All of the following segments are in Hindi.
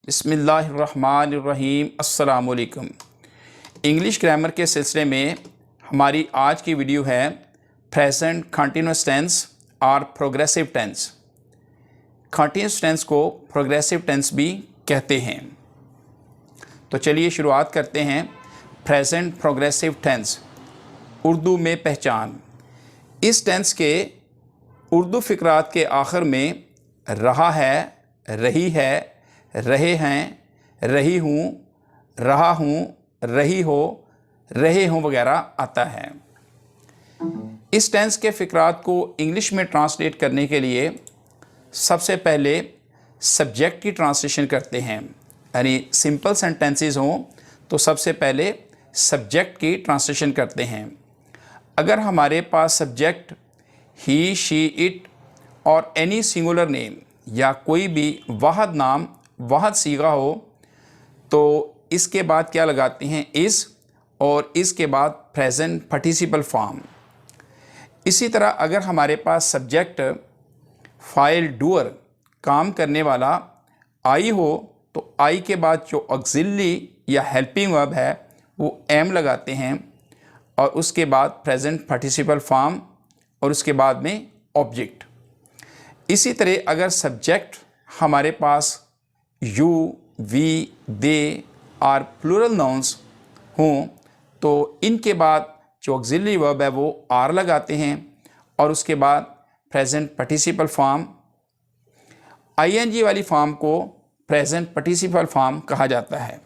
बिस्मिल्लाहिर्रहमानिर्रहीम अस्सलामु अलैकुम। इंग्लिश ग्रामर के सिलसिले में हमारी आज की वीडियो है प्रेजेंट कंटिन्यूअस टेंस और प्रोग्रेसिव टेंस। कंटिन्यूअस टेंस को प्रोग्रेसिव टेंस भी कहते हैं। तो चलिए शुरुआत करते हैं। प्रेजेंट प्रोग्रेसिव टेंस, उर्दू में पहचान। इस टेंस के उर्दू फ़िक्रात के आखिर में रहा है, रही है, रहे हैं, रही हूँ, रहा हूँ, रही हो, रहे हों वगैरह आता है। इस टेंस के फ़िक्रात को इंग्लिश में ट्रांसलेट करने के लिए सबसे पहले सब्जेक्ट की ट्रांसलेशन करते हैं। यानी सिंपल सेंटेंसेस हों तो सबसे पहले सब्जेक्ट की ट्रांसलेशन करते हैं। अगर हमारे पास सब्जेक्ट ही, शी, इट और एनी सिंगुलर नेम या कोई भी वाहद नाम, वाहद सीगा हो तो इसके बाद क्या लगाते हैं, इज़, और इसके बाद प्रेजेंट पार्टिसिपल फॉर्म। इसी तरह अगर हमारे पास सब्जेक्ट फाइल, डूअर, काम करने वाला आई हो तो आई के बाद जो ऑक्सिलरी या हेल्पिंग वर्ब है वो एम लगाते हैं और उसके बाद प्रेजेंट पार्टिसिपल फॉर्म और उसके बाद में ऑब्जेक्ट। इसी तरह अगर सब्जेक्ट हमारे पास यू, वी, दे और प्लूरल नाउन्स हों तो इनके बाद जो ऑक्सिलरी वर्ब है वो आर लगाते हैं और उसके बाद प्रेजेंट पार्टिसिपल फॉर्म। आईएनजी वाली फॉर्म को प्रेजेंट पार्टिसिपल फॉर्म कहा जाता है।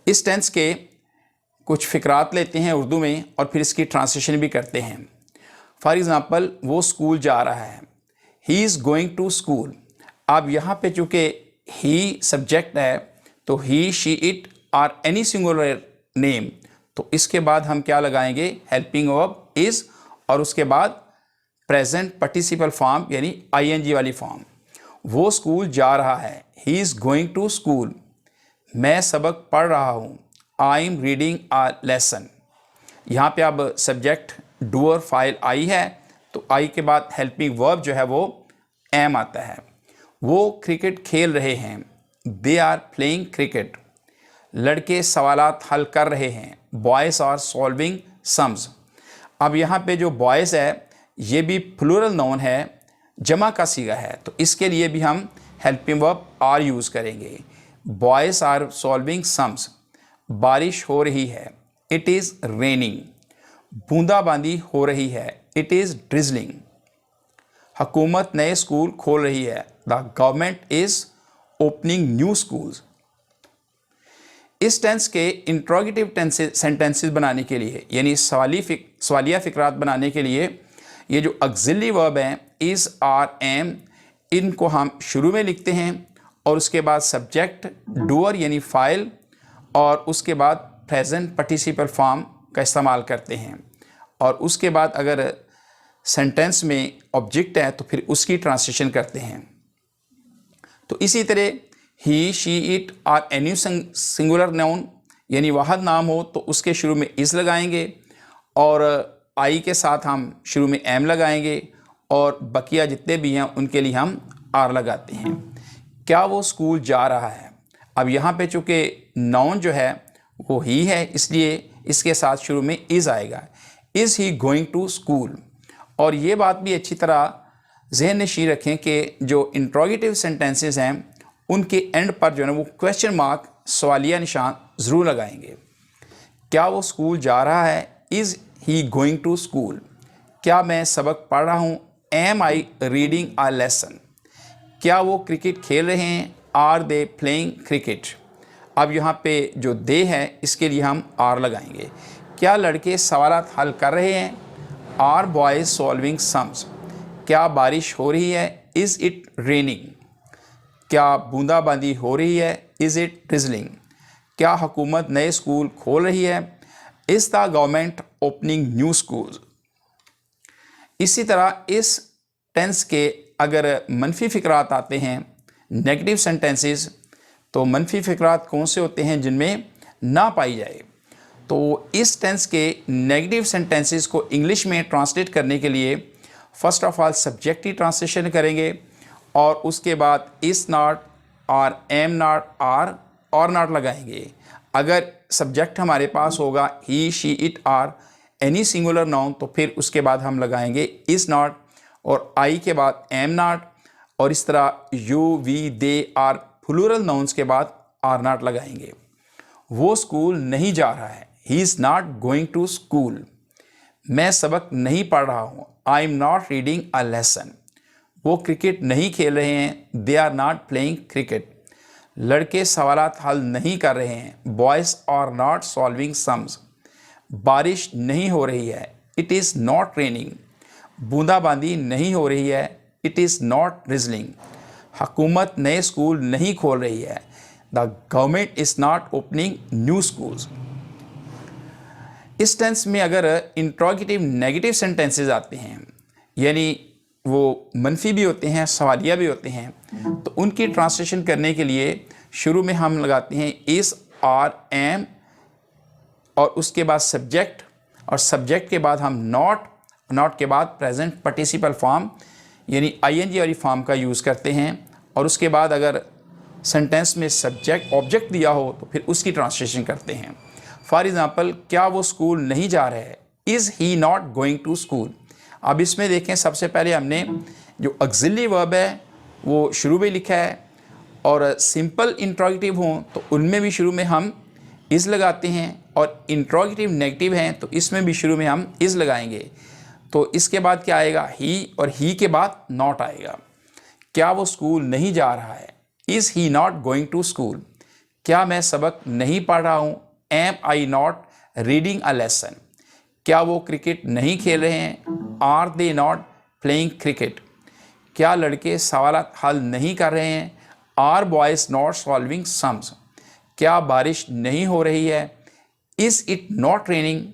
इस टेंस के कुछ फ़िक्रात लेते हैं उर्दू में और फिर इसकी ट्रांसलेशन भी करते हैं। फॉर एग्ज़ाम्पल, वो स्कूल जा रहा है, he is going to school. अब यहाँ पे चूँकि ही सब्जेक्ट है तो ही, शी, इट और एनी सिंगुलर नेम, तो इसके बाद हम क्या लगाएंगे, हेल्पिंग वर्ब इज़ और उसके बाद प्रेजेंट पार्टिसिपल फॉर्म यानी आईएनजी वाली फॉर्म। वो स्कूल जा रहा है, he is going to school. मैं सबक पढ़ रहा हूँ, I am reading a lesson. यहाँ पे अब सब्जेक्ट डूअर फाइल आई है तो आई के बाद हेल्पिंग वर्ब जो है वो एम आता है। वो क्रिकेट खेल रहे हैं, दे आर प्लेइंग क्रिकेट। लड़के सवालात हल कर रहे हैं, बॉयज़ आर सॉल्विंग सम्स। अब यहाँ पे जो बॉयज़ है ये भी प्लूरल नाउन है, जमा का सीगा है, तो इसके लिए भी हम हेल्पिंग वर्ब आर यूज़ करेंगे। Boys are solving sums. बारिश हो रही है, इट इज़ रेनिंग। बूंदाबांदी हो रही है, इट इज़ ड्रिजलिंग। हुकूमत नए स्कूल खोल रही है, the government is opening new schools. इस टेंस के इंट्रोगेटिव सेंटेंसेस बनाने के लिए यानी सवालिया फ़िक्रात बनाने के लिए ये जो ऑक्सिलरी वर्ब हैं इज़, आर, एम, इनको हम शुरू में लिखते हैं और उसके बाद सब्जेक्ट डूअर यानी फाइल और उसके बाद प्रेजेंट पार्टिसिपल फॉर्म का इस्तेमाल करते हैं और उसके बाद अगर सेंटेंस में ऑब्जेक्ट है तो फिर उसकी ट्रांसलेशन करते हैं। तो इसी तरह ही, शी, इट और एनी सिंगुलर नाउन यानी वाहद नाम हो तो उसके शुरू में इज़ लगाएंगे और आई के साथ हम शुरू में एम लगाएंगे और बकिया जितने भी हैं उनके लिए हम आर लगाते हैं। क्या वो स्कूल जा रहा है, अब यहाँ पे चूँकि नाउन जो है वो ही है इसलिए इसके साथ शुरू में इज़ आएगा। Is he going to school. और ये बात भी अच्छी तरह ज़हन नशीं रखें कि जो इंट्रोगेटिव सेंटेंसेस हैं उनके एंड पर जो है वो क्वेश्चन मार्क, सवालिया निशान ज़रूर लगाएंगे। क्या वो स्कूल जा रहा है, is he going to school. क्या मैं सबक पढ़ रहा हूँ, am I reading a lesson. क्या वो क्रिकेट खेल रहे हैं, आर दे प्लेइंग क्रिकेट। अब यहाँ पे जो दे है इसके लिए हम आर लगाएंगे। क्या लड़के सवालात हल कर रहे हैं, आर बॉयज़ सॉल्विंग सम्स। क्या बारिश हो रही है, इज़ इट रेनिंग। क्या बूंदाबांदी हो रही है, इज़ इट ड्रिजलिंग। क्या हुकूमत नए स्कूल खोल रही है, is the government opening new schools. इसी तरह इस टेंस के अगर मनफी फ़िक्रात आते हैं, नेगेटिव सेंटेंसेस, तो मनफी फ़िक्रात कौन से होते हैं जिनमें ना पाई जाए। तो इस टेंस के नेगेटिव सेंटेंसेस को इंग्लिश में ट्रांसलेट करने के लिए फ़र्स्ट ऑफ ऑल सब्जेक्ट की ट्रांसलेशन करेंगे और उसके बाद इज़ नॉट, और एम नॉट आर और नॉट लगाएंगे। अगर सब्जेक्ट हमारे पास होगा he she it are any singular noun तो फिर उसके बाद हम लगाएंगे इज़ नॉट, और आई के बाद एम नॉट, और इस तरह you we they are plural nouns के बाद आर नॉट लगाएंगे। वो स्कूल नहीं जा रहा है, he is not going to school. मैं सबक नहीं पढ़ रहा हूँ, I am not reading a lesson. वो क्रिकेट नहीं खेल रहे हैं, they are not playing cricket. लड़के सवालात हल नहीं कर रहे हैं, boys are not solving sums. बारिश नहीं हो रही है, इट इज़ नॉट रेनिंग। बूंदाबांदी नहीं हो रही है, इट इज़ नॉट ड्रिजलिंग। हुकूमत नए स्कूल नहीं खोल रही है, the government is not opening new schools. इस टेंस में अगर इंट्रोगेटिव नेगेटिव सेंटेंसेस आते हैं, यानी वो मनफी भी होते हैं, सवालिया भी होते हैं, तो उनकी ट्रांसलेशन करने के लिए शुरू में हम लगाते हैं इज़ आर एम और उसके बाद सब्जेक्ट, और सब्जेक्ट के बाद हम नॉट, नॉट के बाद प्रेजेंट पार्टिसिपल फॉर्म यानी आईएनजी वाली फॉर्म का यूज़ करते हैं, और उसके बाद अगर सेंटेंस में सब्जेक्ट ऑब्जेक्ट दिया हो तो फिर उसकी ट्रांसलेशन करते हैं। फॉर एग्ज़ाम्पल, क्या वो स्कूल नहीं जा रहे हैं, is he not going to school. अब इसमें देखें, सबसे पहले हमने जो ऑक्सिलरी वर्ब है वो शुरू में लिखा है, और सिंपल इंट्रोगेटिव हों तो उनमें भी शुरू में हम इज़ लगाते हैं, और इंट्रोगेटिव नेगेटिव हैं तो इसमें भी शुरू में हम इज़ लगाएंगे। तो इसके बाद क्या आएगा, ही, और ही के बाद नॉट आएगा। क्या वो स्कूल नहीं जा रहा है, is he not going to school. क्या मैं सबक नहीं पढ़ रहा हूँ, am I not reading a lesson. क्या वो क्रिकेट नहीं खेल रहे हैं, are they not playing cricket. क्या लड़के सवालात हल नहीं कर रहे हैं, are boys not solving sums. क्या बारिश नहीं हो रही है, इज़ इट नॉट रेनिंग।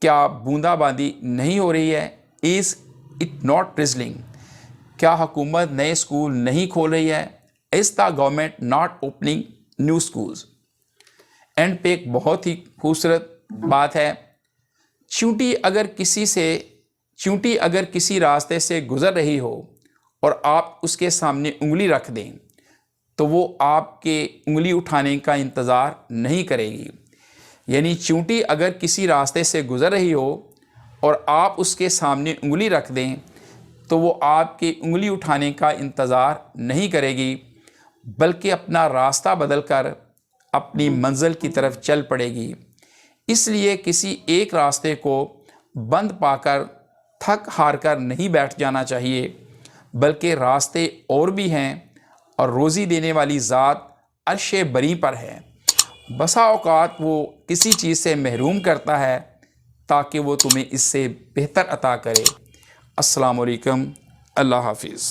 क्या बूंदाबांदी नहीं हो रही है, इज़ इट नॉट ड्रिजलिंग। क्या हुकूमत नए स्कूल नहीं खोल रही है, is the government not opening new schools. And पे एक बहुत ही खूबसूरत बात है, चींटी अगर किसी रास्ते से गुजर रही हो और आप उसके सामने उंगली रख दें तो वो आपके उंगली उठाने का इंतज़ार नहीं करेगी। यानी चींटी अगर किसी रास्ते से गुजर रही हो और आप उसके सामने उंगली रख दें तो वो आपके उंगली उठाने का इंतज़ार नहीं करेगी, बल्कि अपना रास्ता बदलकर अपनी मंजिल की तरफ चल पड़ेगी। इसलिए किसी एक रास्ते को बंद पाकर थक हार कर नहीं बैठ जाना चाहिए, बल्कि रास्ते और भी हैं और रोज़ी देने वाली ज़ात अर्शे बरी पर है। बसा औकात वो किसी चीज़ से महरूम करता है ताकि वो तुम्हें इससे बेहतर अता करे। अस्सलाम वालेकुम, अल्लाह हाफिज़।